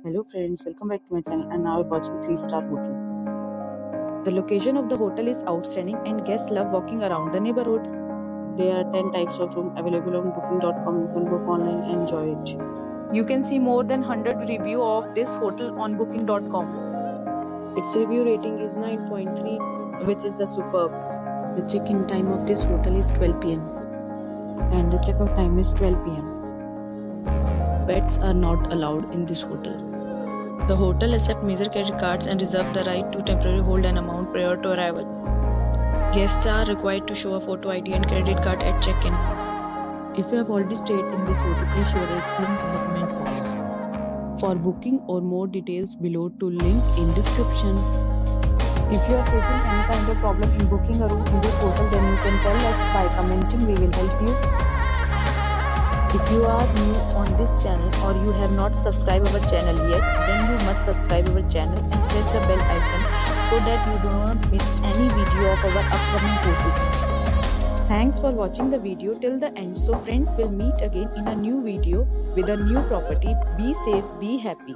Hello friends, welcome back to my channel and now we're watching 3-star hotel. The location of the hotel is outstanding and guests love walking around the neighborhood. There are 10 types of room available on booking.com. You can book online and enjoy it. You can see more than 100 review of this hotel on booking.com. Its review rating is 9.3, which is the superb. The check-in time of this hotel is 12 p.m. and the check-out time is 12 p.m. Pets are not allowed in this hotel. The hotel accepts major credit cards and reserves the right to temporarily hold an amount prior to arrival. Guests are required to show a photo ID and credit card at check-in. If you have already stayed in this hotel, please share your experience in the comment box. For booking or more details, below to link in description. If you are facing any kind of problem in booking a room in this hotel, then you can tell us by commenting. We will help you. If you are new on this channel or you have not subscribed our channel yet, then you must subscribe our channel and press the bell icon so that you do not miss any video of our upcoming topic. Thanks for watching the video till the end. So friends, will meet again in a new video with a new property. Be safe, be happy.